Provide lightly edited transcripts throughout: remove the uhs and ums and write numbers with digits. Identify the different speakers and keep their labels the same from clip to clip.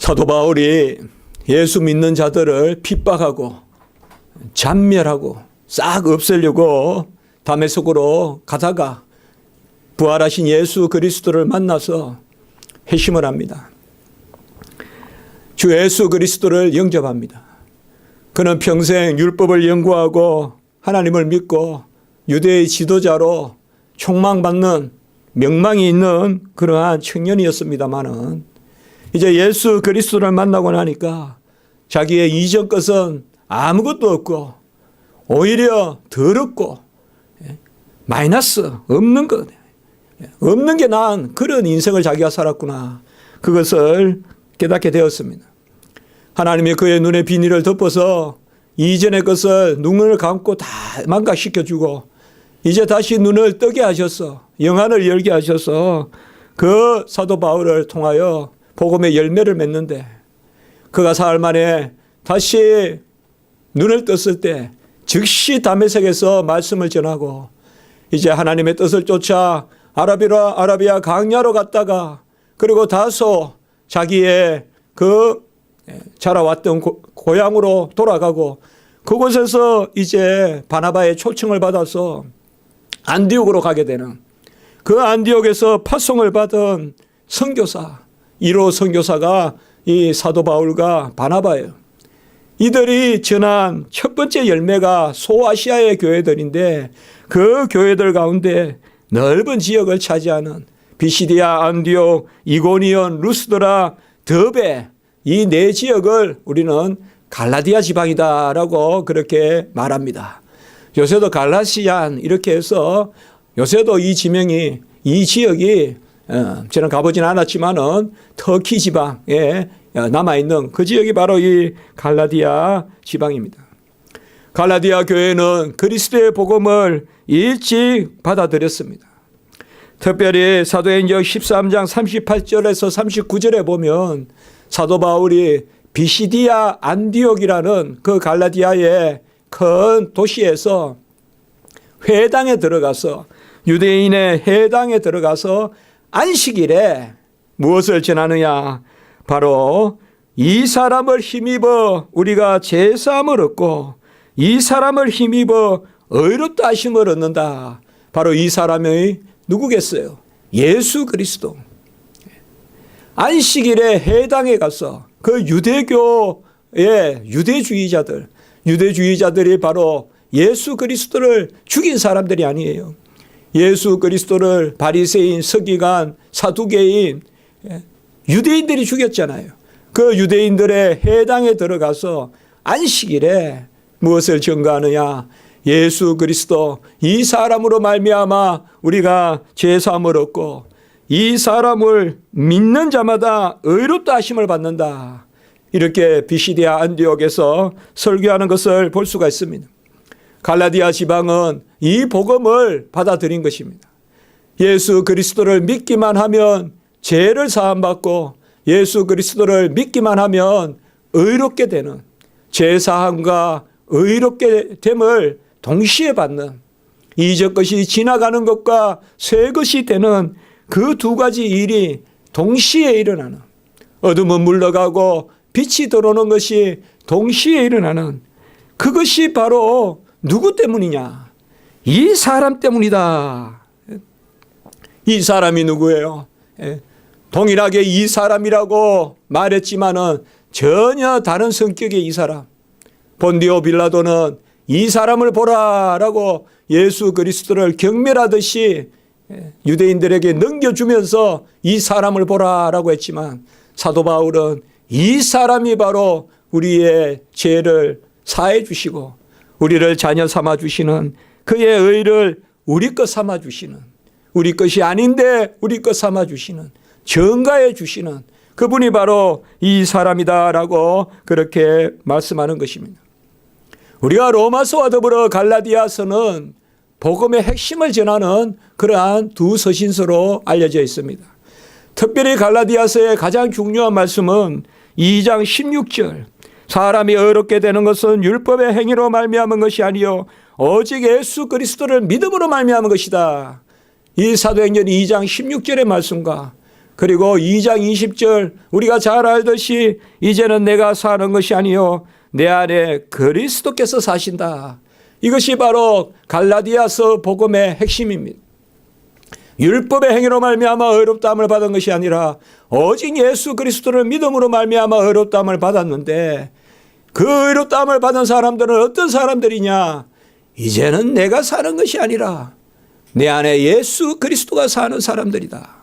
Speaker 1: 사도 바울이 예수 믿는 자들을 핍박하고 잔멸하고 싹 없애려고 다메섹으로 가다가 부활하신 예수 그리스도를 만나서 회심을 합니다. 주 예수 그리스도를 영접합니다. 그는 평생 율법을 연구하고 하나님을 믿고 유대의 지도자로 촉망받는 명망이 있는 그러한 청년이었습니다마는 이제 예수 그리스도를 만나고 나니까 자기의 이전 것은 아무것도 없고 오히려 더럽고 마이너스 없는 것, 없는 게 나은 그런 인생을 자기가 살았구나. 그것을 깨닫게 되었습니다. 하나님이 그의 눈의 비닐을 덮어서 이전의 것을 눈을 감고 다 망각시켜주고 이제 다시 눈을 뜨게 하셔서 영안을 열게 하셔서 그 사도 바울을 통하여 복음의 열매를 맺는데 그가 사흘 만에 다시 눈을 떴을 때 즉시 다메섹에서 말씀을 전하고 이제 하나님의 뜻을 쫓아 아라비아 강야로 갔다가 그리고 다소 자기의 그 자라왔던 고향으로 돌아가고 그곳에서 이제 바나바의 초청을 받아서 안디옥으로 가게 되는 그 안디옥에서 파송을 받은 선교사 1호 선교사가 이 사도 바울과 바나바예요. 이들이 전한 첫 번째 열매가 소아시아의 교회들인데 그 교회들 가운데 넓은 지역을 차지하는 비시디아, 안디옥, 이고니온, 루스드라, 더베 이 네 지역을 우리는 갈라디아 지방이다라고 그렇게 말합니다. 요새도 갈라시안 이렇게 해서 요새도 이 지명이 이 지역이 저는 가보진 않았지만은 터키 지방에 남아있는 그 지역이 바로 이 갈라디아 지방입니다. 갈라디아 교회는 그리스도의 복음을 일찍 받아들였습니다. 특별히 사도행전 13장 38절에서 39절에 보면 사도 바울이 비시디아 안디옥이라는 그 갈라디아의 큰 도시에서 회당에 들어가서 유대인의 회당에 들어가서 안식일에 무엇을 전하느냐 바로 이 사람을 힘입어 우리가 제사함을 얻고 이 사람을 힘입어 의롭다 하심을 얻는다. 바로 이 사람이 누구겠어요? 예수 그리스도. 안식일에 회당에 가서 그 유대교의 유대주의자들이 바로 예수 그리스도를 죽인 사람들이 아니에요. 예수 그리스도를 바리새인, 서기관, 사두개인 유대인들이 죽였잖아요. 그 유대인들의 회당에 들어가서 안식일에 무엇을 증거하느냐? 예수 그리스도 이 사람으로 말미암아 우리가 죄사함을 얻고 이 사람을 믿는 자마다 의롭다 하심을 받는다. 이렇게 비시디아 안디옥에서 설교하는 것을 볼 수가 있습니다. 갈라디아 지방은 이 복음을 받아들인 것입니다. 예수 그리스도를 믿기만 하면 죄를 사함받고 예수 그리스도를 믿기만 하면 의롭게 되는 죄사함과 의롭게 됨을 동시에 받는 이적 것이 지나가는 것과 새 것이 되는 그 두 가지 일이 동시에 일어나는 어둠은 물러가고 빛이 들어오는 것이 동시에 일어나는 그것이 바로 누구 때문이냐? 이 사람 때문이다. 이 사람이 누구예요? 동일하게 이 사람이라고 말했지만은 전혀 다른 성격의 이 사람. 본디오 빌라도는 이 사람을 보라라고 예수 그리스도를 경멸하듯이 유대인들에게 넘겨주면서 이 사람을 보라라고 했지만 사도 바울은 이 사람이 바로 우리의 죄를 사해 주시고 우리를 자녀 삼아 주시는 그의 의를 우리 것 삼아 주시는 우리 것이 아닌데 우리 것 삼아 주시는 전가해 주시는 그분이 바로 이 사람이다라고 그렇게 말씀하는 것입니다. 우리가 로마서와 더불어 갈라디아서는 복음의 핵심을 전하는 그러한 두 서신서로 알려져 있습니다. 특별히 갈라디아서의 가장 중요한 말씀은 2장 16절 사람이 의롭게 되는 것은 율법의 행위로 말미암은 것이 아니요 오직 예수 그리스도를 믿음으로 말미암은 것이다. 이 사도행전 2장 16절의 말씀과 그리고 2장 20절 우리가 잘 알듯이 이제는 내가 사는 것이 아니요 내 안에 그리스도께서 사신다. 이것이 바로 갈라디아서 복음의 핵심입니다. 율법의 행위로 말미암아 의롭다함을 받은 것이 아니라 오직 예수 그리스도를 믿음으로 말미암아 의롭다함을 받았는데, 그 의롭다함을 받은 사람들은 어떤 사람들이냐? 이제는 내가 사는 것이 아니라 내 안에 예수 그리스도가 사는 사람들이다.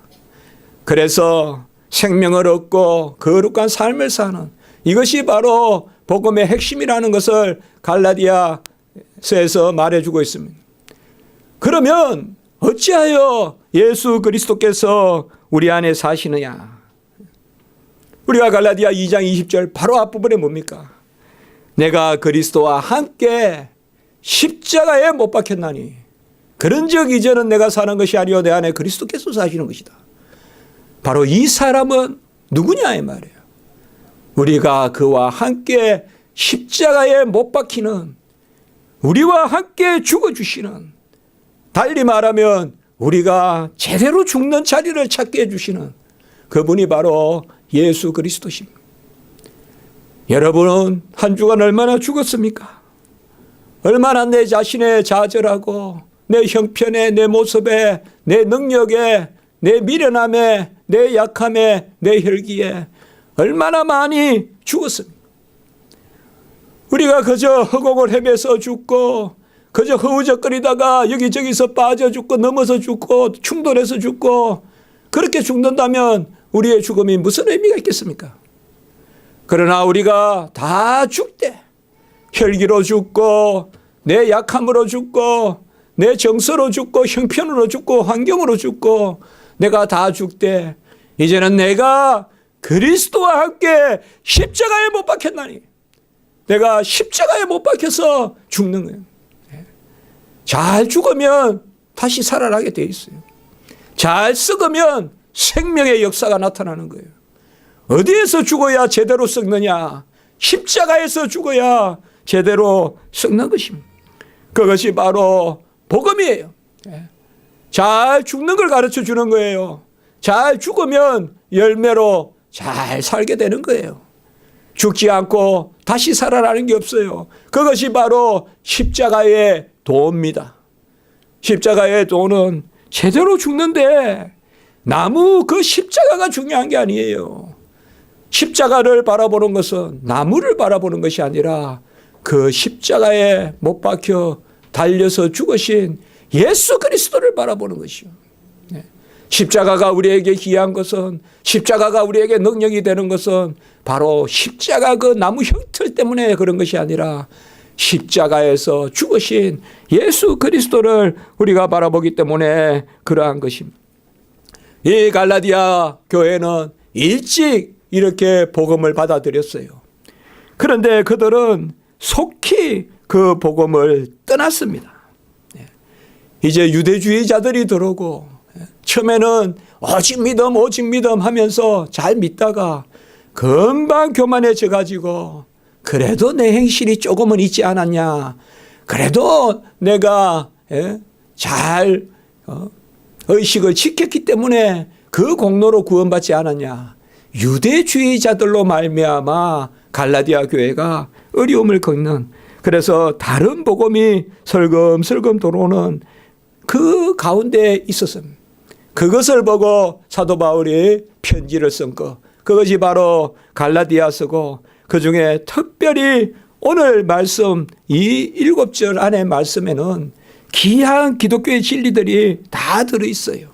Speaker 1: 그래서 생명을 얻고 거룩한 삶을 사는, 이것이 바로 복음의 핵심이라는 것을 갈라디아서에서 말해주고 있습니다. 그러면 어찌하여 예수 그리스도께서 우리 안에 사시느냐? 우리가 갈라디아 2장 20절 바로 앞부분에 뭡니까? 내가 그리스도와 함께 십자가에 못 박혔나니 그런즉 이제는 내가 사는 것이 아니요 내 안에 그리스도께서 사시는 것이다. 바로 이 사람은 누구냐 이 말이에요. 우리가 그와 함께 십자가에 못 박히는, 우리와 함께 죽어주시는, 달리 말하면 우리가 제대로 죽는 자리를 찾게 해주시는 그분이 바로 예수 그리스도십니다. 여러분은 한 주간 얼마나 죽었습니까? 얼마나 내 자신에 좌절하고 내 형편에, 내 모습에, 내 능력에, 내 미련함에, 내 약함에, 내 혈기에 얼마나 많이 죽었습니까? 우리가 그저 허공을 헤매서 죽고, 그저 허우적거리다가 여기저기서 빠져 죽고 넘어서 죽고 충돌해서 죽고, 그렇게 죽는다면 우리의 죽음이 무슨 의미가 있겠습니까? 그러나 우리가 다 죽되 혈기로 죽고 내 약함으로 죽고 내 정서로 죽고 형편으로 죽고 환경으로 죽고 내가 다 죽되 이제는 내가 그리스도와 함께 십자가에 못 박혔나니, 내가 십자가에 못 박혀서 죽는 거예요. 잘 죽으면 다시 살아나게 돼 있어요. 잘 썩으면 생명의 역사가 나타나는 거예요. 어디에서 죽어야 제대로 썩느냐? 십자가에서 죽어야 제대로 썩는 것입니다. 그것이 바로 복음이에요. 잘 죽는 걸 가르쳐 주는 거예요. 잘 죽으면 열매로 잘 살게 되는 거예요. 죽지 않고 다시 살아나는 게 없어요. 그것이 바로 십자가의 도입니다. 십자가의 도는 제대로 죽는데 나무 그 십자가가 중요한 게 아니에요. 십자가를 바라보는 것은 나무를 바라보는 것이 아니라 그 십자가에 못 박혀 달려서 죽으신 예수 그리스도를 바라보는 것이요. 십자가가 우리에게 귀한 것은, 십자가가 우리에게 능력이 되는 것은 바로 십자가 그 나무 형틀 때문에 그런 것이 아니라 십자가에서 죽으신 예수 그리스도를 우리가 바라보기 때문에 그러한 것입니다. 이 갈라디아 교회는 일찍 이렇게 복음을 받아들였어요. 그런데 그들은 속히 그 복음을 떠났습니다. 이제 유대주의자들이 들어오고 처음에는 오직 믿음 하면서 잘 믿다가 금방 교만해져 가지고 그래도 내 행실이 조금은 있지 않았냐, 그래도 내가 잘 의식을 지켰기 때문에 그 공로로 구원받지 않았냐, 유대주의자들로 말미암아 갈라디아 교회가 어려움을 겪는, 그래서 다른 복음이 슬금슬금 들어오는 그 가운데 있었습니다. 그것을 보고 사도 바울이 편지를 쓴 것, 그것이 바로 갈라디아서고, 그중에 특별히 오늘 말씀 이 7절 안에 말씀에는 귀한 기독교의 진리들이 다 들어있어요.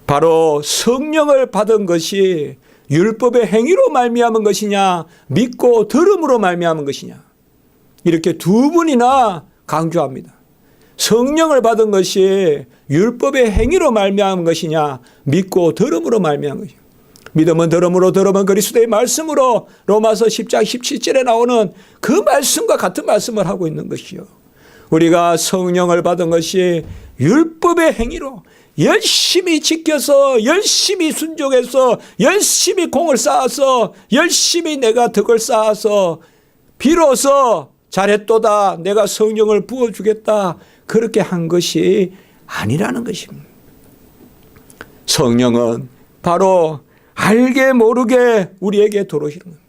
Speaker 1: 바로 성령을 받은 것이 율법의 행위로 말미암은 것이냐, 믿고 들음으로 말미암은 것이냐, 이렇게 두 번이나 강조합니다. 성령을 받은 것이 율법의 행위로 말미암은 것이냐, 믿고 들음으로 말미암은 것이냐. 믿음은 들음으로, 들음은 그리스도의 말씀으로, 로마서 10장 17절에 나오는 그 말씀과 같은 말씀을 하고 있는 것이요. 우리가 성령을 받은 것이 율법의 행위로 열심히 지켜서, 열심히 순종해서, 열심히 공을 쌓아서, 열심히 내가 덕을 쌓아서 비로소 잘했도다, 내가 성령을 부어주겠다, 그렇게 한 것이 아니라는 것입니다. 성령은 바로 알게 모르게 우리에게 들어오시는 겁니다.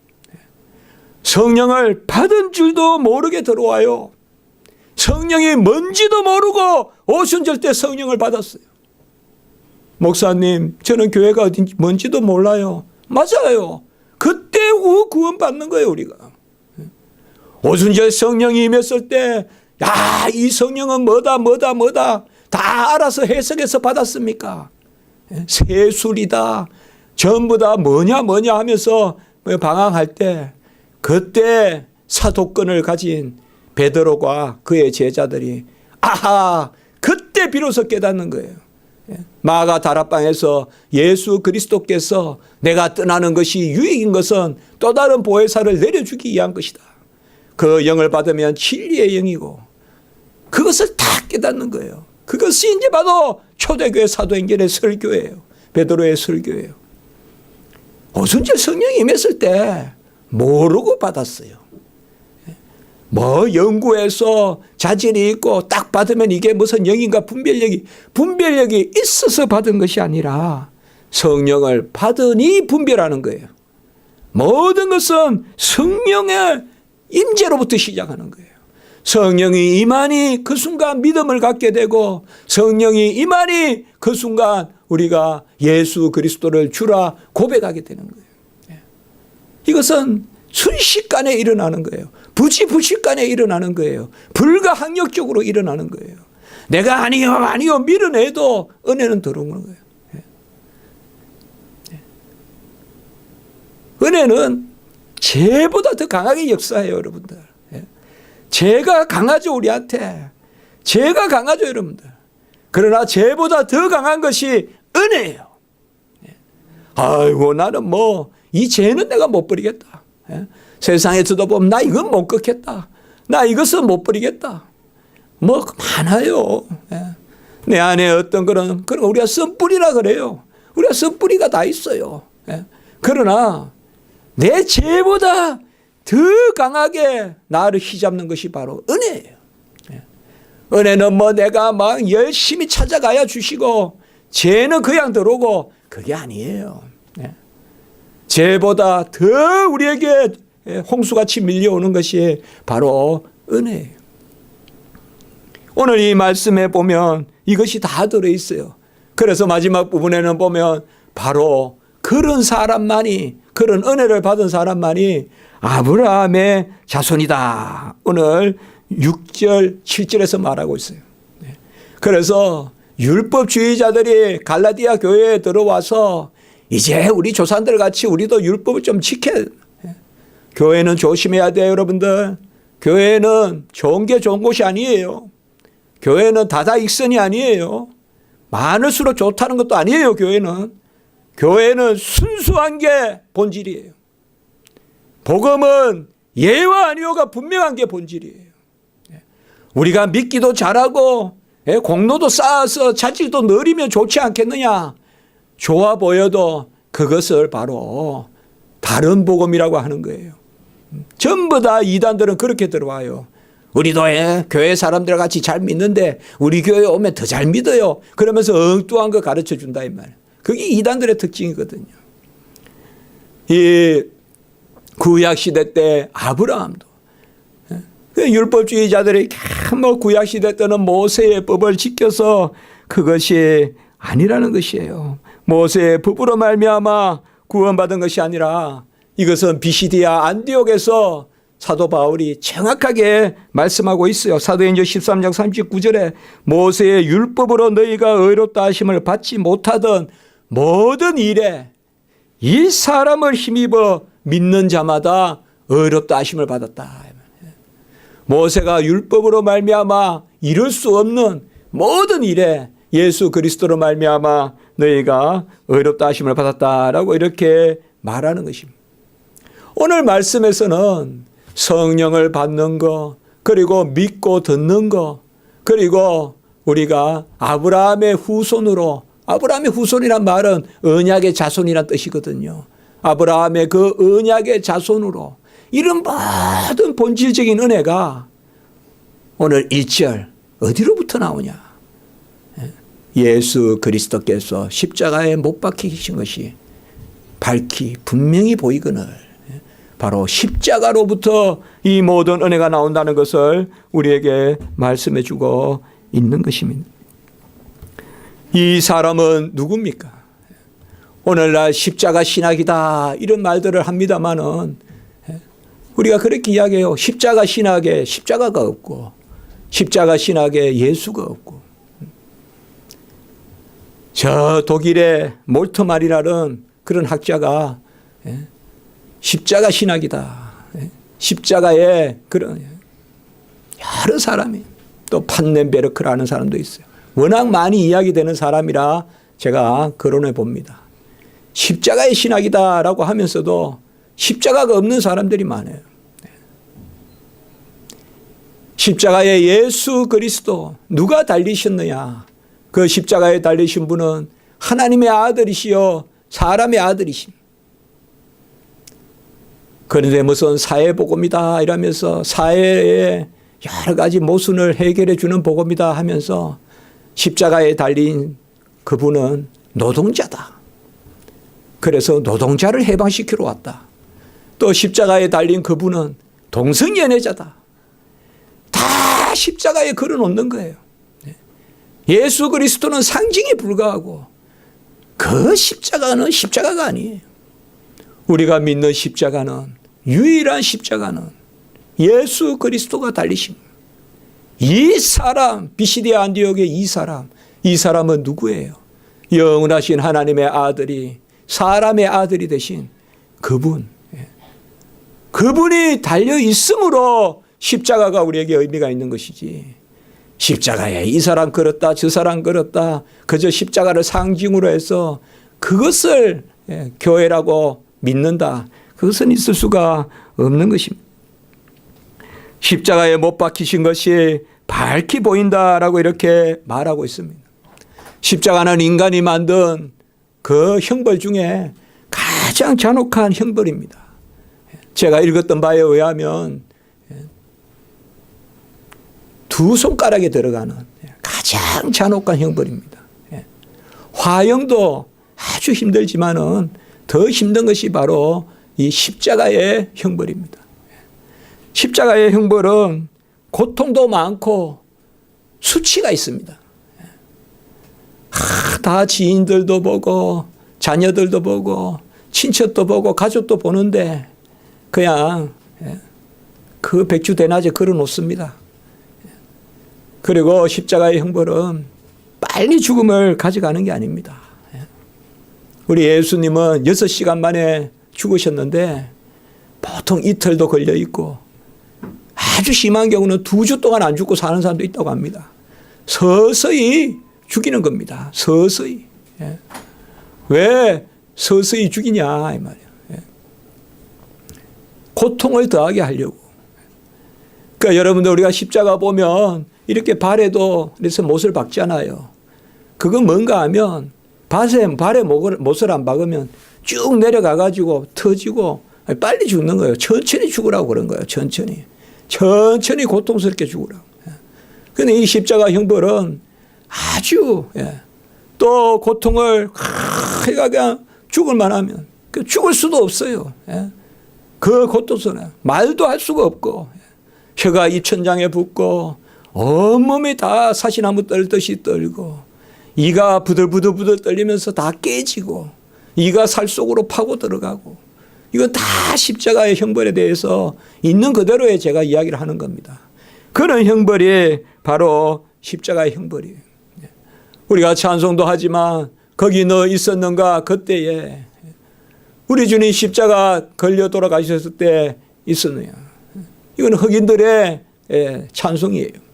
Speaker 1: 성령을 받은 줄도 모르게 들어와요. 성령이 뭔지도 모르고 오순절 때 성령을 받았어요. 목사님, 저는 교회가 어딘지 뭔지도 몰라요. 맞아요. 그때 구원 받는 거예요, 우리가. 오순절 성령이 임했을 때, 야, 이 성령은 뭐다 다 알아서 해석해서 받았습니까? 세술이다. 전부 다 뭐냐 하면서 방황할 때, 그때 사도권을 가진 베드로가 그의 제자들이 아하, 그때 비로소 깨닫는 거예요. 마가 다락방에서 예수 그리스도께서 내가 떠나는 것이 유익인 것은 또 다른 보혜사를 내려주기 위한 것이다. 그 영을 받으면 진리의 영이고, 그것을 다 깨닫는 거예요. 그것이 이제 바로 초대교회 사도행전의 설교예요. 베드로의 설교예요. 오순절 성령이 임했을 때 모르고 받았어요. 뭐 연구해서 자질이 있고 딱 받으면 이게 무슨 영인가 분별력이 있어서 받은 것이 아니라 성령을 받으니 분별하는 거예요. 모든 것은 성령의 임재로부터 시작하는 거예요. 성령이 임하니 그 순간 믿음을 갖게 되고, 성령이 임하니 그 순간 우리가 예수 그리스도를 주라 고백하게 되는 거예요. 이것은 순식간에 일어나는 거예요. 부지불식간에 일어나는 거예요. 불가항력적으로 일어나는 거예요. 내가 아니요 밀어내도 은혜는 들어오는 거예요. 은혜는 죄보다 더 강하게 역사해요, 여러분들. 죄가 강하죠, 우리한테. 죄가 강하죠, 여러분들. 그러나 죄보다 더 강한 것이 은혜예요. 아이고, 나는 이 죄는 내가 못 버리겠다. 세상에서도 보면 나 이건 못 걷겠다. 나 이것은 못 버리겠다. 많아요. 내 안에 어떤 그런 우리가 쓴뿌리라 그래요. 우리가 쓴뿌리가 다 있어요. 그러나 내 죄보다 더 강하게 나를 휘잡는 것이 바로 은혜예요. 은혜는 내가 열심히 찾아가야 주시고, 죄는 그냥 들어오고, 그게 아니에요. 죄보다 더 우리에게 홍수같이 밀려오는 것이 바로 은혜예요. 오늘 이 말씀에 보면 이것이 다 들어있어요. 그래서 마지막 부분에는 보면 바로 그런 사람만이, 그런 은혜를 받은 사람만이 아브라함의 자손이다. 오늘 6절, 7절에서 말하고 있어요. 그래서 율법주의자들이 갈라디아 교회에 들어와서 이제 우리 조상들 같이 우리도 율법을 좀 지켜야 돼. 교회는 조심해야 돼요, 여러분들. 교회는 좋은 게 좋은 곳이 아니에요. 교회는 다다익선이 아니에요. 많을수록 좋다는 것도 아니에요, 교회는. 교회는 순수한 게 본질이에요. 복음은 예와 아니오가 분명한 게 본질이에요. 우리가 믿기도 잘하고 공로도 쌓아서 자질도 늘리면 좋지 않겠느냐. 좋아 보여도 그것을 바로 다른 복음이라고 하는 거예요. 전부 다 이단들은 그렇게 들어와요. 우리도 교회 사람들 같이 잘 믿는데 우리 교회 오면 더 잘 믿어요. 그러면서 엉뚱한 거 가르쳐 준다 이 말이에요. 그게 이단들의 특징이거든요. 이 구약시대 때 아브라함도 율법주의자들이 구약시대 때는 모세의 법을 지켜서 그것이 아니라는 것이에요. 모세의 법으로 말미암아 구원받은 것이 아니라 이것은 비시디아 안디옥에서 사도 바울이 정확하게 말씀하고 있어요. 사도행전 13장 39절에 모세의 율법으로 너희가 의롭다 하심을 받지 못하던 모든 일에 이 사람을 힘입어 믿는 자마다 의롭다 하심을 받았다. 모세가 율법으로 말미암아 이룰 수 없는 모든 일에 예수 그리스도로 말미암아 너희가 의롭다 하심을 받았다라고 이렇게 말하는 것입니다. 오늘 말씀에서는 성령을 받는 거, 그리고 믿고 듣는 거, 그리고 우리가 아브라함의 후손으로, 아브라함의 후손이란 말은 언약의 자손이란 뜻이거든요. 아브라함의 그 언약의 자손으로 이런 모든 본질적인 은혜가 오늘 1절 어디로부터 나오냐? 예수 그리스도께서 십자가에 못 박히신 것이 밝히 분명히 보이거늘 바로 십자가로부터 이 모든 은혜가 나온다는 것을 우리에게 말씀해 주고 있는 것입니다. 이 사람은 누굽니까? 오늘날 십자가 신학이다 이런 말들을 합니다마는 우리가 그렇게 이야기해요. 십자가 신학에 십자가가 없고 십자가 신학에 예수가 없고 저 독일의 몰트마리라는 그런 학자가 십자가 신학이다. 십자가에 그런 여러 사람이 또 판넨베르크라는 사람도 있어요. 워낙 많이 이야기되는 사람이라 제가 거론해 봅니다. 십자가의 신학이다라고 하면서도 십자가가 없는 사람들이 많아요. 십자가에 예수 그리스도 누가 달리셨느냐? 그 십자가에 달리신 분은 하나님의 아들이시요 사람의 아들이심. 그런데 무슨 사회복음이다 이러면서 사회의 여러 가지 모순을 해결해 주는 복음이다 하면서 십자가에 달린 그분은 노동자다. 그래서 노동자를 해방시키러 왔다. 또 십자가에 달린 그분은 동성연애자다. 다 십자가에 걸어놓는 거예요. 예수 그리스도는 상징에 불과하고 그 십자가는 십자가가 아니에요. 우리가 믿는 십자가는 유일한 십자가는 예수 그리스도가 달리신 이 사람 비시디아 안디옥의 이 사람은 누구예요? 영원하신 하나님의 아들이 사람의 아들이 되신 그분이 달려 있으므로 십자가가 우리에게 의미가 있는 것이지. 십자가에 이 사람 걸었다 저 사람 걸었다 그저 십자가를 상징으로 해서 그것을 교회라고 믿는다. 그것은 있을 수가 없는 것입니다. 십자가에 못 박히신 것이 밝히 보인다라고 이렇게 말하고 있습니다. 십자가는 인간이 만든 그 형벌 중에 가장 잔혹한 형벌입니다. 제가 읽었던 바에 의하면 두 손가락에 들어가는 가장 잔혹한 형벌입니다. 화형도 아주 힘들지만은 더 힘든 것이 바로 이 십자가의 형벌입니다. 십자가의 형벌은 고통도 많고 수치가 있습니다. 다 지인들도 보고 자녀들도 보고 친척도 보고 가족도 보는데 그냥 그 백주대낮에 걸어놓습니다. 그리고 십자가의 형벌은 빨리 죽음을 가져가는 게 아닙니다. 우리 예수님은 6시간 만에 죽으셨는데 보통 이틀도 걸려 있고 아주 심한 경우는 2주 동안 안 죽고 사는 사람도 있다고 합니다. 서서히 죽이는 겁니다. 서서히. 왜 서서히 죽이냐 이 말이에요. 고통을 더하게 하려고. 그러니까 여러분들 우리가 십자가 보면 이렇게 발에도 그래서 못을 박잖아요. 그건 뭔가 하면 발에 못을 안 박으면 쭉 내려가 가지고 터지고 빨리 죽는 거예요. 천천히 죽으라고 그런 거예요. 천천히 고통스럽게 죽으라고. 그런데 이 십자가 형벌은 아주 또 고통을 그냥 죽을 만하면 죽을 수도 없어요. 그 고통스러워 말도 할 수가 없고 혀가 입천장에 붙고 온몸이 다 사시나무 떨듯이 떨고 이가 부들부들 떨리면서 다 깨지고 이가 살 속으로 파고 들어가고 이건 다 십자가의 형벌에 대해서 있는 그대로의 제가 이야기를 하는 겁니다. 그런 형벌이 바로 십자가의 형벌이에요. 우리가 찬송도 하지만 거기 너 있었는가 그때에 우리 주님 십자가 걸려 돌아가셨을 때 있었느냐. 이건 흑인들의 찬송이에요.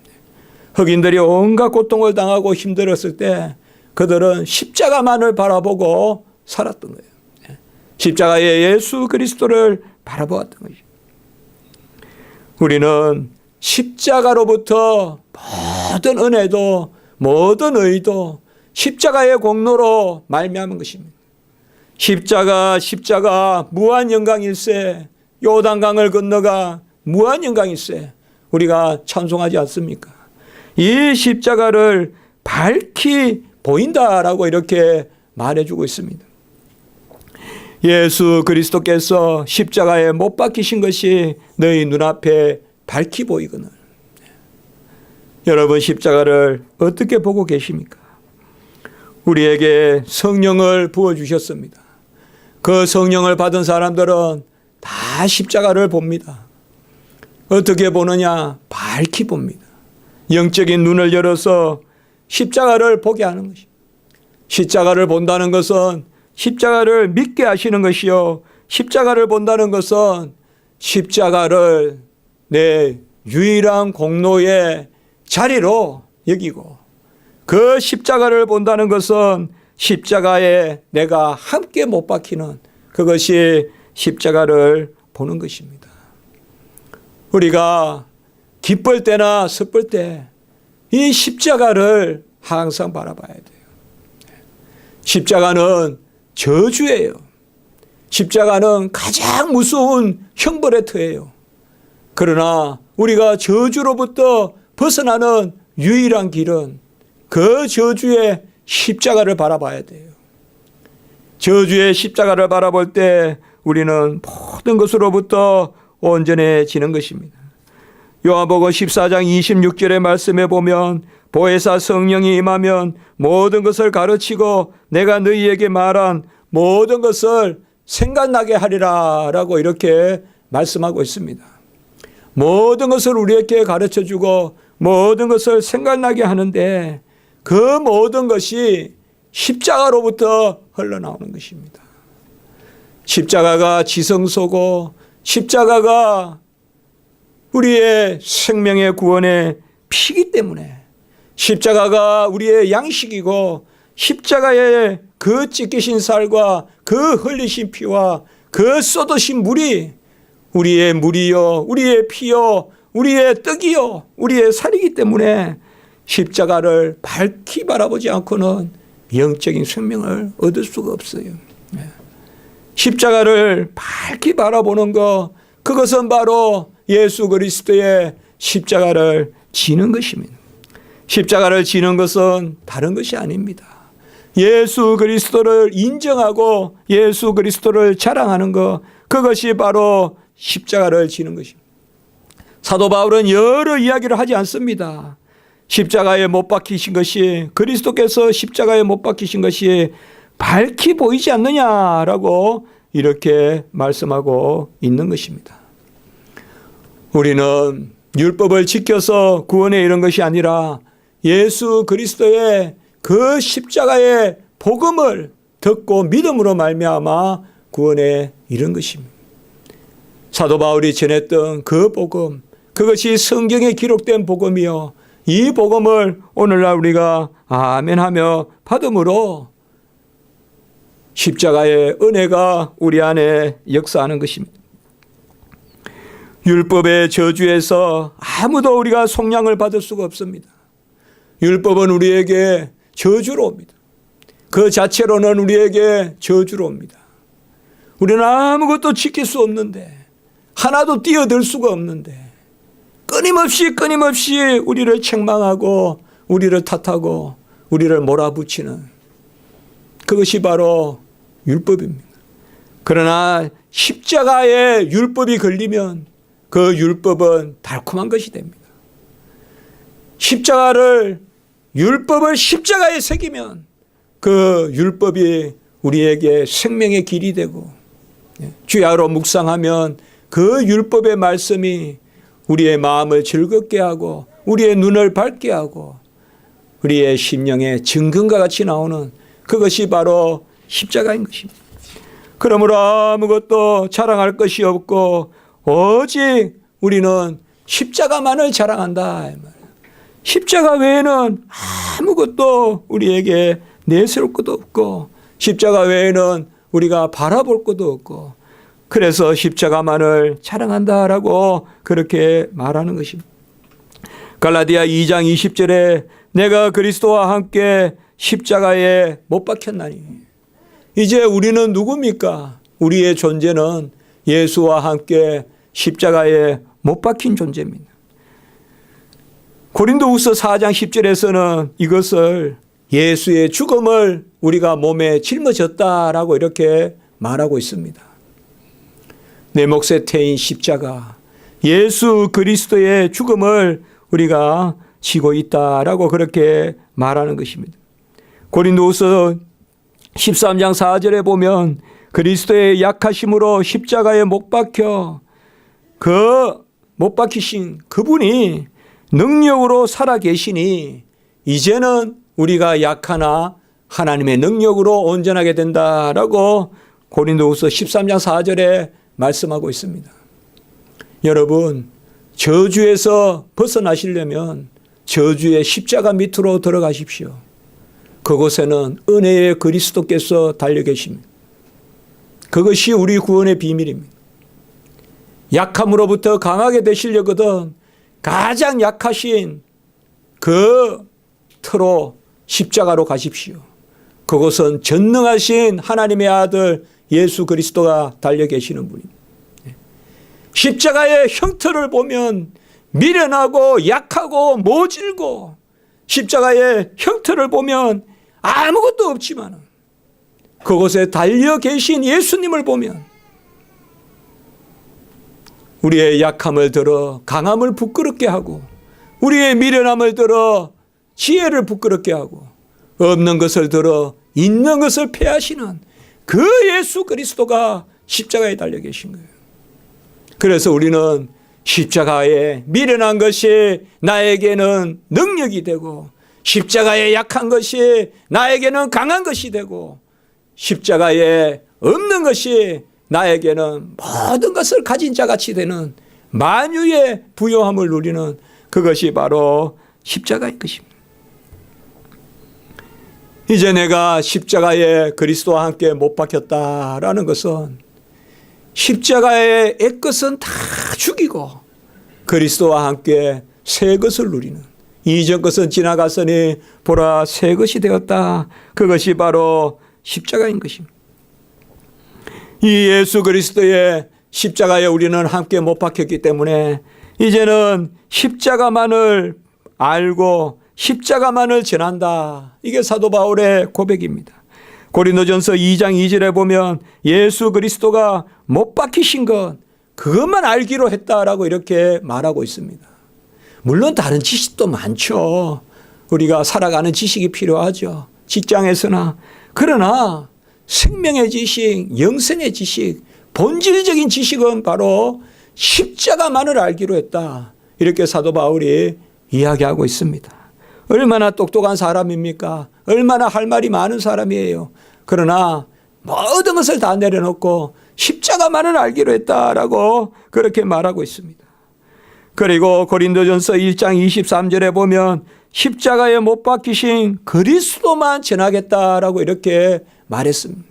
Speaker 1: 흑인들이 온갖 고통을 당하고 힘들었을 때 그들은 십자가만을 바라보고 살았던 거예요. 십자가의 예수 그리스도를 바라보았던 거죠. 우리는 십자가로부터 모든 은혜도 모든 의도 십자가의 공로로 말미암은 것입니다. 십자가 무한 영광일세 요단강을 건너가 무한 영광일세 우리가 찬송하지 않습니까? 이 십자가를 밝히 보인다라고 이렇게 말해주고 있습니다. 예수 그리스도께서 십자가에 못 박히신 것이 너희 눈앞에 밝히 보이거늘. 여러분, 십자가를 어떻게 보고 계십니까? 우리에게 성령을 부어주셨습니다. 그 성령을 받은 사람들은 다 십자가를 봅니다. 어떻게 보느냐? 밝히 봅니다. 영적인 눈을 열어서 십자가를 보게 하는 것입니다. 십자가를 본다는 것은 십자가를 믿게 하시는 것이요, 십자가를 본다는 것은 십자가를 내 유일한 공로의 자리로 여기고, 그 십자가를 본다는 것은 십자가에 내가 함께 못 박히는, 그것이 십자가를 보는 것입니다. 우리가 기쁠 때나 슬플 때 이 십자가를 항상 바라봐야 돼요. 십자가는 저주예요. 십자가는 가장 무서운 형벌의 터예요. 그러나 우리가 저주로부터 벗어나는 유일한 길은 그 저주의 십자가를 바라봐야 돼요. 저주의 십자가를 바라볼 때 우리는 모든 것으로부터 온전해지는 것입니다. 요한복음 14장 26절의 말씀에 보면 보혜사 성령이 임하면 모든 것을 가르치고 내가 너희에게 말한 모든 것을 생각나게 하리라 라고 이렇게 말씀하고 있습니다. 모든 것을 우리에게 가르쳐주고 모든 것을 생각나게 하는데 그 모든 것이 십자가로부터 흘러나오는 것입니다. 십자가가 지성소고 십자가가 우리의 생명의 구원의 피기 때문에, 십자가가 우리의 양식이고 십자가의 그 찢기신 살과 그 흘리신 피와 그 쏟으신 물이 우리의 물이요, 우리의 피요, 우리의 떡이요, 우리의 살이기 때문에 십자가를 밝히 바라보지 않고는 영적인 생명을 얻을 수가 없어요. 십자가를 밝히 바라보는 것, 그것은 바로 예수 그리스도의 십자가를 지는 것입니다. 십자가를 지는 것은 다른 것이 아닙니다. 예수 그리스도를 인정하고 예수 그리스도를 자랑하는 것, 그것이 바로 십자가를 지는 것입니다. 사도 바울은 여러 이야기를 하지 않습니다. 십자가에 못 박히신 것이, 그리스도께서 십자가에 못 박히신 것이 밝히 보이지 않느냐라고 이렇게 말씀하고 있는 것입니다. 우리는 율법을 지켜서 구원에 이른 것이 아니라 예수 그리스도의 그 십자가의 복음을 듣고 믿음으로 말미암아 구원에 이른 것입니다. 사도 바울이 전했던 그 복음, 그것이 성경에 기록된 복음이요, 이 복음을 오늘날 우리가 아멘하며 받음으로 십자가의 은혜가 우리 안에 역사하는 것입니다. 율법의 저주에서 아무도 우리가 속량을 받을 수가 없습니다. 율법은 우리에게 저주로 옵니다. 그 자체로는 우리에게 저주로 옵니다. 우리는 아무것도 지킬 수 없는데, 하나도 뛰어들 수가 없는데 끊임없이 우리를 책망하고 우리를 탓하고 우리를 몰아붙이는, 그것이 바로 율법입니다. 그러나 십자가에 율법이 걸리면 그 율법은 달콤한 것이 됩니다. 율법을 십자가에 새기면 그 율법이 우리에게 생명의 길이 되고, 주야로 묵상하면 그 율법의 말씀이 우리의 마음을 즐겁게 하고 우리의 눈을 밝게 하고 우리의 심령에 증거과 같이 나오는, 그것이 바로 십자가인 것입니다. 그러므로 아무것도 자랑할 것이 없고 오직 우리는 십자가만을 자랑한다. 십자가 외에는 아무것도 우리에게 내세울 것도 없고 십자가 외에는 우리가 바라볼 것도 없고, 그래서 십자가만을 자랑한다라고 그렇게 말하는 것입니다. 갈라디아 2장 20절에 내가 그리스도와 함께 십자가에 못 박혔나니. 이제 우리는 누굽니까? 우리의 존재는 예수와 함께 십자가에 못 박힌 존재입니다. 고린도후서 4장 10절에서는 이것을 예수의 죽음을 우리가 몸에 짊어졌다라고 이렇게 말하고 있습니다. 내 몫의 태인 십자가, 예수 그리스도의 죽음을 우리가 지고 있다라고 그렇게 말하는 것입니다. 고린도후서 13장 4절에 보면 그리스도의 약하심으로 십자가에 못 박혀 못 박히신 그분이 능력으로 살아계시니 이제는 우리가 약하나 하나님의 능력으로 온전하게 된다라고 고린도후서 13장 4절에 말씀하고 있습니다. 여러분, 저주에서 벗어나시려면 저주의 십자가 밑으로 들어가십시오. 그곳에는 은혜의 그리스도께서 달려 계십니다. 그것이 우리 구원의 비밀입니다. 약함으로부터 강하게 되시려거든 가장 약하신 그 터로 십자가로 가십시오. 그것은 전능하신 하나님의 아들 예수 그리스도가 달려 계시는 분입니다. 십자가의 형태를 보면 미련하고 약하고 모질고, 십자가의 형태를 보면 아무것도 없지만 그곳에 달려 계신 예수님을 보면 우리의 약함을 들어 강함을 부끄럽게 하고, 우리의 미련함을 들어 지혜를 부끄럽게 하고, 없는 것을 들어 있는 것을 폐하시는 그 예수 그리스도가 십자가에 달려 계신 거예요. 그래서 우리는 십자가에 미련한 것이 나에게는 능력이 되고, 십자가에 약한 것이 나에게는 강한 것이 되고, 십자가에 없는 것이 나에게는 모든 것을 가진 자같이 되는 만유의 부요함을 누리는 그것이 바로 십자가인 것입니다. 이제 내가 십자가에 그리스도와 함께 못 박혔다라는 것은 십자가의 옛것은 다 죽이고 그리스도와 함께 새 것을 누리는, 이전 것은 지나갔으니 보라 새 것이 되었다. 그것이 바로 십자가인 것입니다. 이 예수 그리스도의 십자가에 우리는 함께 못 박혔기 때문에 이제는 십자가만을 알고 십자가만을 전한다. 이게 사도 바울의 고백입니다. 고린도전서 2장 2절에 보면 예수 그리스도가 못 박히신 것, 그것만 알기로 했다라고 이렇게 말하고 있습니다. 물론 다른 지식도 많죠. 우리가 살아가는 지식이 필요하죠. 직장에서나. 그러나 생명의 지식, 영생의 지식, 본질적인 지식은 바로 십자가만을 알기로 했다. 이렇게 사도 바울이 이야기하고 있습니다. 얼마나 똑똑한 사람입니까? 얼마나 할 말이 많은 사람이에요. 그러나 모든 것을 다 내려놓고 십자가만을 알기로 했다라고 그렇게 말하고 있습니다. 그리고 고린도전서 1장 23절에 보면 십자가에 못 박히신 그리스도만 전하겠다라고 이렇게 말했습니다.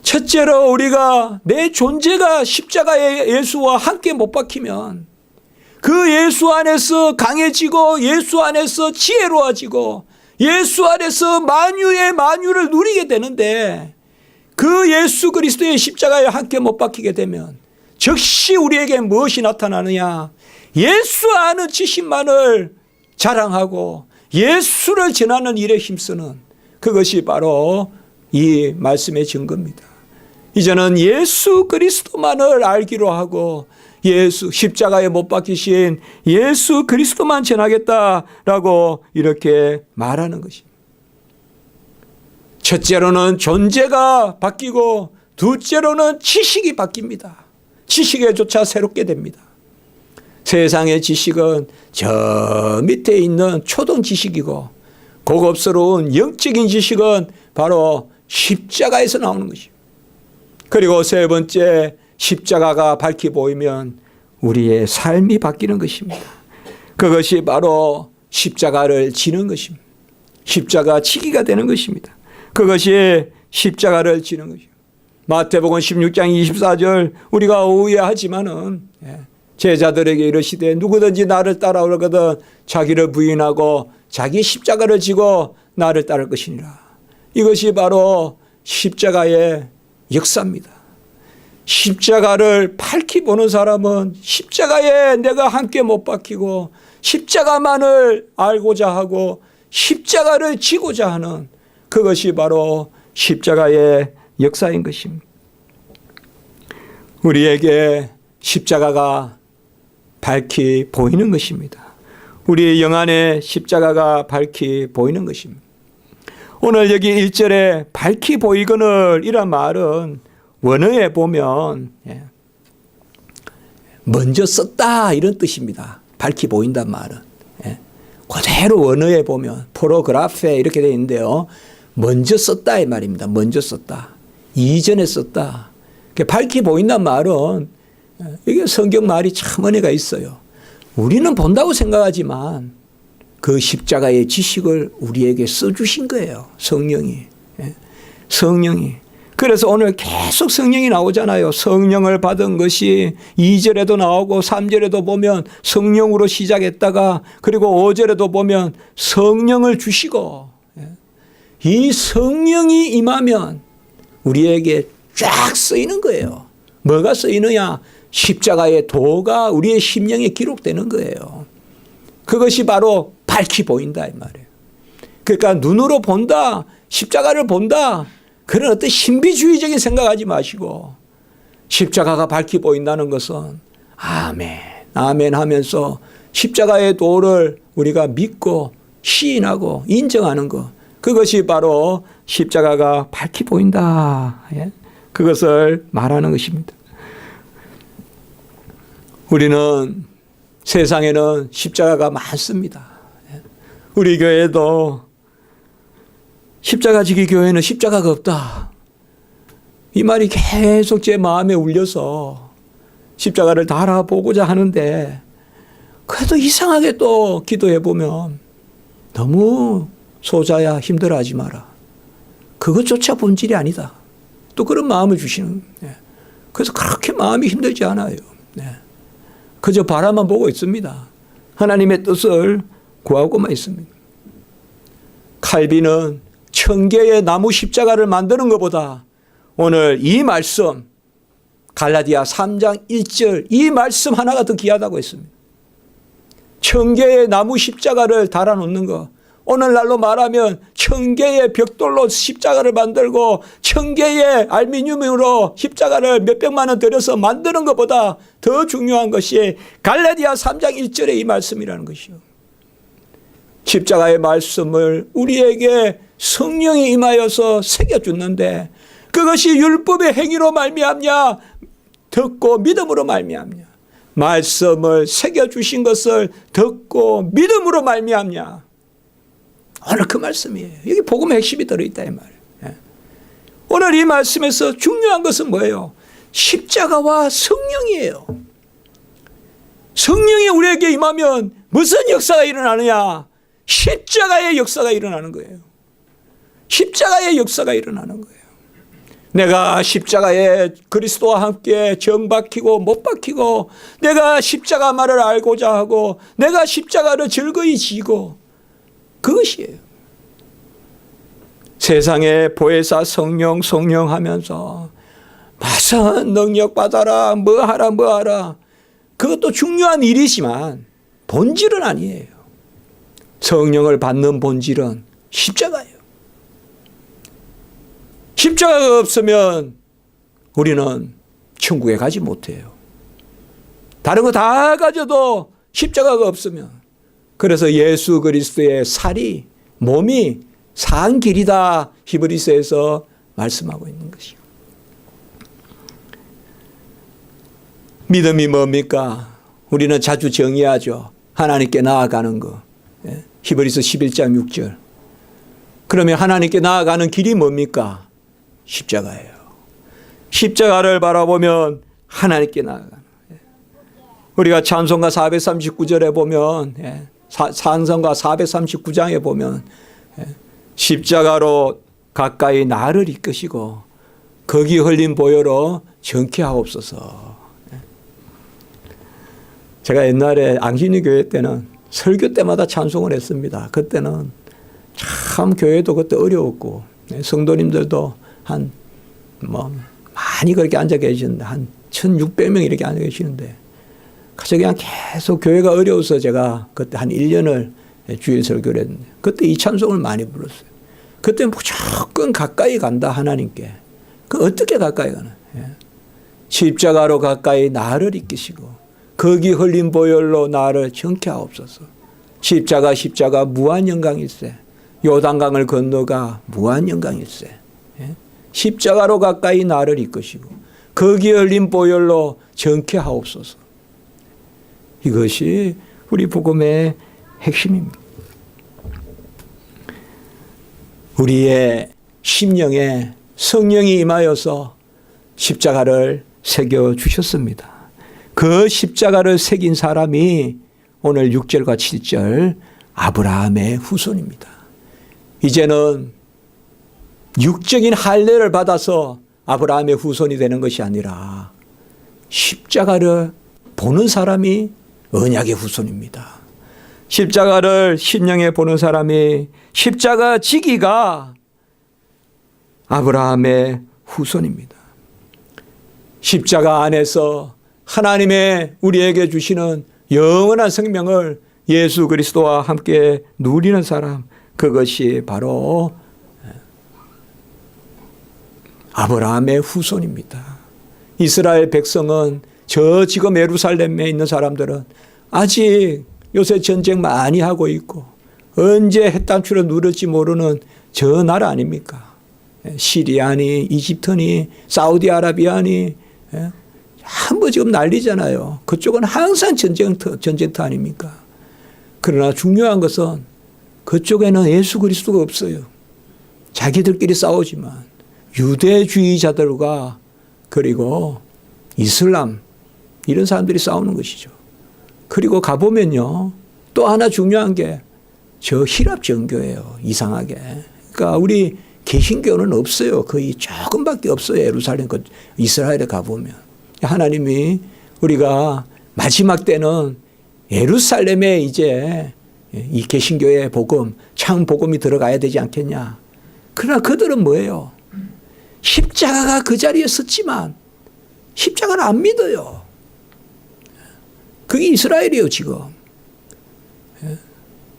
Speaker 1: 첫째로 우리가 내 존재가 십자가의 예수와 함께 못 박히면 그 예수 안에서 강해지고 예수 안에서 지혜로워지고 예수 안에서 만유의 만유를 누리게 되는데, 그 예수 그리스도의 십자가에 함께 못 박히게 되면 즉시 우리에게 무엇이 나타나느냐? 예수 아는 지식만을 자랑하고 예수를 전하는 일에 힘쓰는, 그것이 바로 이 말씀의 증거입니다. 이제는 예수 그리스도만을 알기로 하고 예수 십자가에 못 박히신 예수 그리스도만 전하겠다라고 이렇게 말하는 것입니다. 첫째로는 존재가 바뀌고 둘째로는 지식이 바뀝니다. 지식에조차 새롭게 됩니다. 세상의 지식은 저 밑에 있는 초등 지식이고 고급스러운 영적인 지식은 바로 십자가에서 나오는 것입니다. 그리고 세 번째, 십자가가 밝히 보이면 우리의 삶이 바뀌는 것입니다. 그것이 바로 십자가를 지는 것입니다. 십자가 지기가 되는 것입니다. 그것이 십자가를 지는 것입니다. 마태복음 16장 24절 우리가 오해하지만은 제자들에게 이르시되 누구든지 나를 따라오거든 자기를 부인하고 자기 십자가를 지고 나를 따를 것이니라. 이것이 바로 십자가의 역사입니다. 십자가를 밝히 보는 사람은 십자가에 내가 함께 못 박히고 십자가만을 알고자 하고 십자가를 지고자 하는 그것이 바로 십자가의 역사인 것입니다. 우리에게 십자가가 밝히 보이는 것입니다. 우리의 영안에 십자가가 밝히 보이는 것입니다. 오늘 여기 1절에 밝히 보이거늘 이란 말은 원어에 보면 먼저 썼다 이런 뜻입니다. 밝히 보인단 말은. 그대로 원어에 보면 프로그라페 이렇게 되어 있는데요. 먼저 썼다 이 말입니다. 먼저 썼다. 이전에 썼다. 밝히 보인단 말은 이게 성경 말이 참 은혜가 있어요. 우리는 본다고 생각하지만 그 십자가의 지식을 우리에게 써주신 거예요. 성령이. 성령이. 그래서 오늘 계속 성령이 나오잖아요. 성령을 받은 것이 2절에도 나오고 3절에도 보면 성령으로 시작했다가 그리고 5절에도 보면 성령을 주시고 이 성령이 임하면 우리에게 쫙 쓰이는 거예요. 뭐가 쓰이느냐? 십자가의 도가 우리의 심령에 기록되는 거예요. 그것이 바로 밝히 보인다 이 말이에요. 그러니까 눈으로 본다, 십자가를 본다, 그런 어떤 신비주의적인 생각하지 마시고 십자가가 밝히 보인다는 것은 아멘, 아멘 하면서 십자가의 도를 우리가 믿고 시인하고 인정하는 것, 그것이 바로 십자가가 밝히 보인다. 그것을 말하는 것입니다. 우리는 세상에는 십자가가 많습니다. 우리 교회도 십자가 지기 교회는 십자가가 없다. 이 말이 계속 제 마음에 울려서 십자가를 달아보고자 하는데 그래도 이상하게 또 기도해 보면 너무 소자야 힘들어하지 마라. 그것조차 본질이 아니다. 또 그런 마음을 주시는. 그래서 그렇게 마음이 힘들지 않아요. 그저 바라만 보고 있습니다. 하나님의 뜻을 구하고만 있습니다. 칼빈은 1000개의 나무 십자가를 만드는 것보다 오늘 이 말씀 갈라디아 3장 1절 이 말씀 하나가 더 귀하다고 했습니다. 1000개의 나무 십자가를 달아놓는 것, 오늘날로 말하면 1000개의 벽돌로 십자가를 만들고 1000개의 알루미늄으로 십자가를 몇백만 원 들여서 만드는 것보다 더 중요한 것이 갈라디아 3장 1절의 이 말씀이라는 것이요. 십자가의 말씀을 우리에게 성령이 임하여서 새겨주는데 그것이 율법의 행위로 말미암냐 듣고 믿음으로 말미암냐, 말씀을 새겨주신 것을 듣고 믿음으로 말미암냐, 오늘 그 말씀이에요. 여기 복음의 핵심이 들어있다 이 말이에요. 오늘 이 말씀에서 중요한 것은 뭐예요? 십자가와 성령이에요. 성령이 우리에게 임하면 무슨 역사가 일어나느냐? 십자가의 역사가 일어나는 거예요. 십자가의 역사가 일어나는 거예요. 내가 십자가에 그리스도와 함께 정 박히고 못 박히고 내가 십자가 말을 알고자 하고 내가 십자가를 즐거이 지고 그것이에요. 세상에 보혜사 성령 하면서 무슨 능력 받아라 뭐하라 그것도 중요한 일이지만 본질은 아니에요. 성령을 받는 본질은 십자가예요. 십자가가 없으면 우리는 천국에 가지 못해요. 다른 거 다 가져도 십자가가 없으면, 그래서 예수 그리스도의 살이 몸이 산 길이다 히브리서에서 말씀하고 있는 것이요. 믿음이 뭡니까? 우리는 자주 정의하죠. 하나님께 나아가는 거. 히브리서 11장 6절. 그러면 하나님께 나아가는 길이 뭡니까? 십자가예요. 십자가를 바라보면 하나님께 나아가는 거예요. 우리가 찬송가 439절에 보면, 찬송가 439장에 보면 십자가로 가까이 나를 이끄시고 거기 흘린 보혈로 정케 하옵소서. 제가 옛날에 앙신리 교회 때는 설교 때마다 찬송을 했습니다. 그때는 참 교회도 그때 어려웠고 성도님들도 많이 그렇게 앉아 계시는데 한 1600명 이렇게 앉아 계시는데 그냥 계속 교회가 어려워서 제가 그때 한 1년을 주일 설교를 했는데 그때 이 찬송을 많이 불렀어요. 그때 무조건 가까이 간다 하나님께. 그 어떻게 가까이 가나? 십자가로 가까이 나를 이끄시고 거기 흘린 보혈로 나를 정케하옵소서. 십자가 무한 영광일세. 요단강을 건너가 무한 영광일세. 십자가로 가까이 나를 이끄시고 거기 흘린 보혈로 정케하옵소서. 이것이 우리 복음의 핵심입니다. 우리의 심령에 성령이 임하여서 십자가를 새겨 주셨습니다. 그 십자가를 새긴 사람이 오늘 6절과 7절 아브라함의 후손입니다. 이제는 육적인 할례를 받아서 아브라함의 후손이 되는 것이 아니라 십자가를 보는 사람이 언약의 후손입니다. 십자가를 심령에 보는 사람이 십자가 지기가 아브라함의 후손입니다. 십자가 안에서 하나님의 우리에게 주시는 영원한 생명을 예수 그리스도와 함께 누리는 사람, 그것이 바로 아브라함의 후손입니다. 이스라엘 백성은 저 지금 예루살렘에 있는 사람들은 아직 요새 전쟁 많이 하고 있고 언제 해단추를 누를지 모르는 저 나라 아닙니까? 시리아니, 이집트니, 사우디아라비아니 한번 지금 난리잖아요. 그쪽은 항상 전쟁터 아닙니까? 그러나 중요한 것은 그쪽에는 예수 그리스도가 없어요. 자기들끼리 싸우지만 유대주의자들과 그리고 이슬람 이런 사람들이 싸우는 것이죠. 그리고 가보면요. 또 하나 중요한 게 저 히랍 정교예요. 이상하게. 그러니까 우리 개신교는 없어요. 거의 조금밖에 없어요. 예루살렘, 이스라엘에 가보면. 하나님이 우리가 마지막 때는 예루살렘에 이제 이 개신교의 복음, 참 복음이 들어가야 되지 않겠냐. 그러나 그들은 뭐예요? 십자가가 그 자리에 섰지만 십자가를 안 믿어요. 그게 이스라엘이에요, 지금.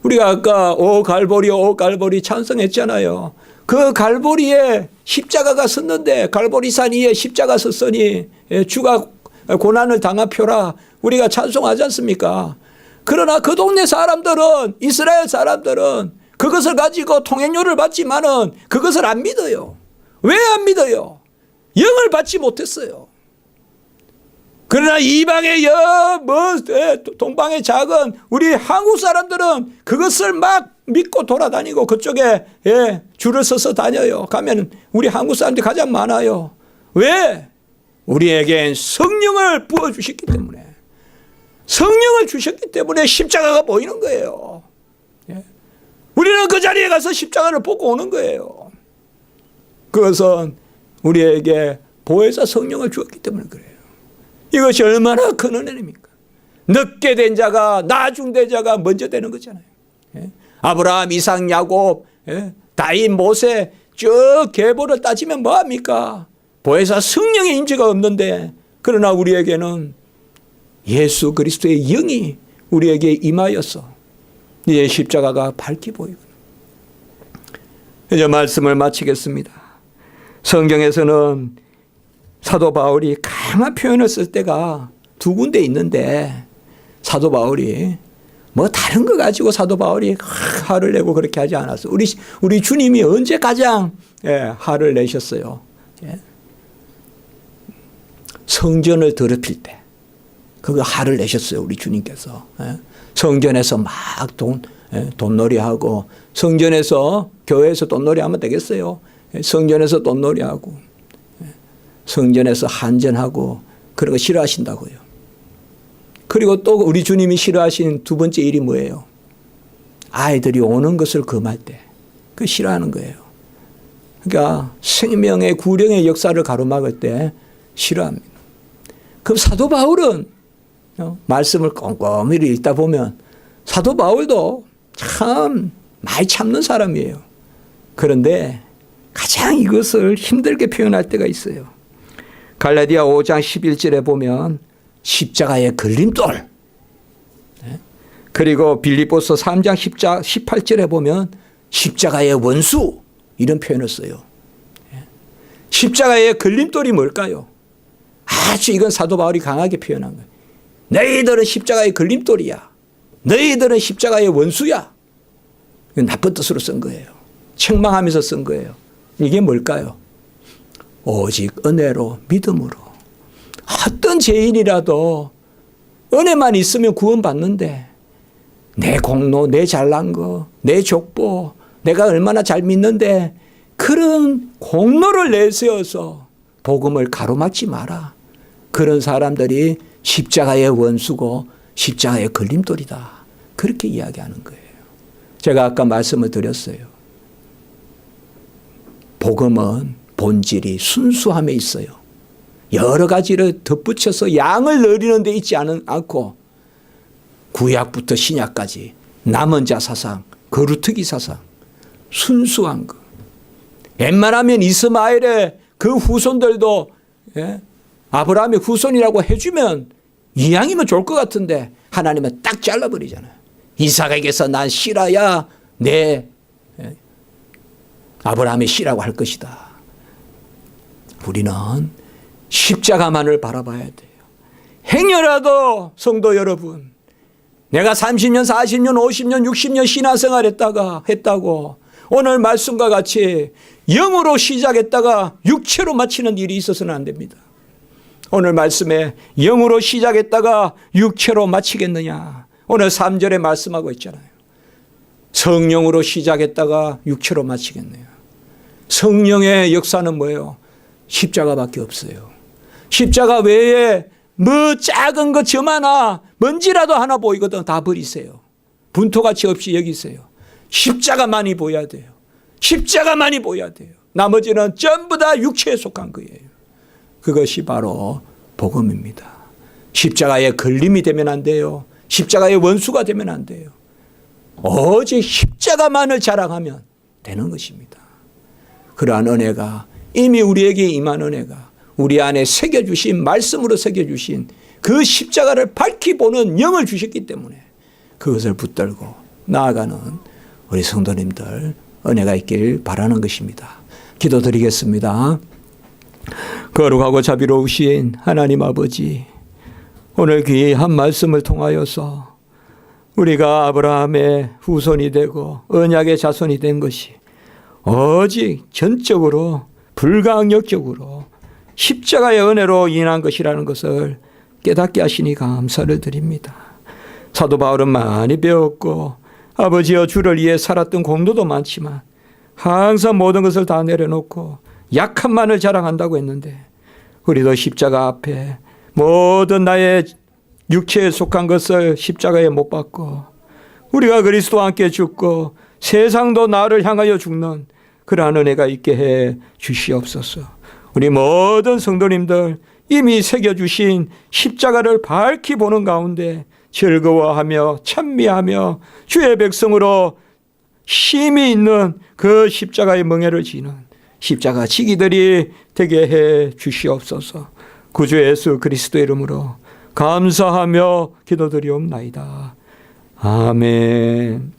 Speaker 1: 우리가 아까 오 갈보리 찬송했잖아요. 그 갈보리에 십자가가 섰는데 갈보리산 위에 십자가 섰으니 주가 고난을 당하표라 우리가 찬송하지 않습니까? 그러나 그 동네 사람들은 이스라엘 사람들은 그것을 가지고 통행료를 받지만은 그것을 안 믿어요. 왜 안 믿어요? 영을 받지 못했어요. 그러나 이방의 동방의 작은 우리 한국 사람들은 그것을 막 믿고 돌아다니고 그쪽에 줄을 서서 다녀요. 가면 우리 한국 사람들이 가장 많아요. 왜? 우리에겐 성령을 부어주셨기 때문에. 성령을 주셨기 때문에 십자가가 보이는 거예요. 우리는 그 자리에 가서 십자가를 보고 오는 거예요. 그것은 우리에게 보혜사 성령을 주었기 때문에 그래요. 이것이 얼마나 큰 은혜입니까? 늦게 된 자가 나중된 자가 먼저 되는 거잖아요. 아브라함, 이삭, 야곱, 다윗, 모세 쭉 계보를 따지면 뭐합니까? 보혜사 성령의 인지가 없는데 그러나 우리에게는 예수 그리스도의 영이 우리에게 임하여서 이제 십자가가 밝히 보이고 이제 말씀을 마치겠습니다. 성경에서는 사도 바울이 강한 표현을 쓸 때가 두 군데 있는데 사도 바울이 뭐 다른 거 가지고 사도 바울이 화를 내고 그렇게 하지 않았어요. 우리 주님이 언제 가장 화를 내셨어요? 성전을 더럽힐 때 그거 화를 내셨어요. 우리 주님께서. 성전에서 막 돈놀이하고 성전에서 교회에서 돈놀이하면 되겠어요? 성전에서 돈놀이하고 성전에서 한전하고 그런 거 싫어하신다고요. 그리고 또 우리 주님이 싫어하신 두 번째 일이 뭐예요? 아이들이 오는 것을 금할 때 그 싫어하는 거예요. 그러니까 생명의 구령의 역사를 가로막을 때 싫어합니다. 그럼 사도 바울은 말씀을 꼼꼼히 읽다 보면 사도 바울도 참 많이 참는 사람이에요. 그런데 가장 이것을 힘들게 표현할 때가 있어요. 갈라디아 5장 11절에 보면 십자가의 걸림돌. 그리고 빌립보서 3장 18절에 보면 십자가의 원수 이런 표현을 써요. 십자가의 걸림돌이 뭘까요? 아주 이건 사도 바울이 강하게 표현한 거예요. 너희들은 십자가의 걸림돌이야. 너희들은 십자가의 원수야. 이건 나쁜 뜻으로 쓴 거예요. 책망하면서 쓴 거예요. 이게 뭘까요? 오직 은혜로 믿음으로. 어떤 죄인이라도 은혜만 있으면 구원받는데 내 공로, 내 잘난 거, 내 족보, 내가 얼마나 잘 믿는데 그런 공로를 내세워서 복음을 가로막지 마라. 그런 사람들이 십자가의 원수고 십자가의 걸림돌이다. 그렇게 이야기하는 거예요. 제가 아까 말씀을 드렸어요. 복음은 본질이 순수함에 있어요. 여러 가지를 덧붙여서 양을 늘리는 데 있지 않고 구약부터 신약까지 남은 자 사상, 거루트기 사상, 순수한 거. 웬만하면 이스마엘의 그 후손들도 아브라함의 후손이라고 해주면 이왕이면 좋을 것 같은데 하나님은 딱 잘라버리잖아요. 이삭에게서 난 씨라야 내 아브라함의 씨라고 할 것이다. 우리는 십자가만을 바라봐야 돼요. 행여라도 성도 여러분, 내가 30년, 40년, 50년, 60년 신앙생활 했다고 오늘 말씀과 같이 영으로 시작했다가 육체로 마치는 일이 있어서는 안 됩니다. 오늘 말씀에 영으로 시작했다가 육체로 마치겠느냐. 오늘 3절에 말씀하고 있잖아요. 성령으로 시작했다가 육체로 마치겠네요. 성령의 역사는 뭐예요? 십자가밖에 없어요. 십자가 외에 뭐 작은 것 점 하나 먼지라도 하나 보이거든 다 버리세요. 분토가치 없이 여기세요. 십자가만이 보여야 돼요. 십자가만이 보여야 돼요. 나머지는 전부 다 육체에 속한 거예요. 그것이 바로 복음입니다. 십자가의 걸림이 되면 안 돼요. 십자가의 원수가 되면 안 돼요. 오직 십자가만을 자랑하면 되는 것입니다. 그러한 은혜가 이미 우리에게 임한 은혜가 우리 안에 새겨주신 말씀으로 새겨주신 그 십자가를 밝히 보는 영을 주셨기 때문에 그것을 붙들고 나아가는 우리 성도님들 은혜가 있길 바라는 것입니다. 기도드리겠습니다. 거룩하고 자비로우신 하나님 아버지, 오늘 귀한 말씀을 통하여서 우리가 아브라함의 후손이 되고 언약의 자손이 된 것이 오직 전적으로 불가항력적으로 십자가의 은혜로 인한 것이라는 것을 깨닫게 하시니 감사를 드립니다. 사도 바울은 많이 배웠고 아버지여 주를 위해 살았던 공로도 많지만 항상 모든 것을 다 내려놓고 약함만을 자랑한다고 했는데 우리도 십자가 앞에 모든 나의 육체에 속한 것을 십자가에 못 박고 우리가 그리스도와 함께 죽고 세상도 나를 향하여 죽는 그러한 은혜가 있게 해 주시옵소서. 우리 모든 성도님들 이미 새겨주신 십자가를 밝히 보는 가운데 즐거워하며 찬미하며 주의 백성으로 힘이 있는 그 십자가의 멍에를 지는 십자가 지기들이 되게 해 주시옵소서. 구주 예수 그리스도의 이름으로 감사하며 기도드리옵나이다. 아멘.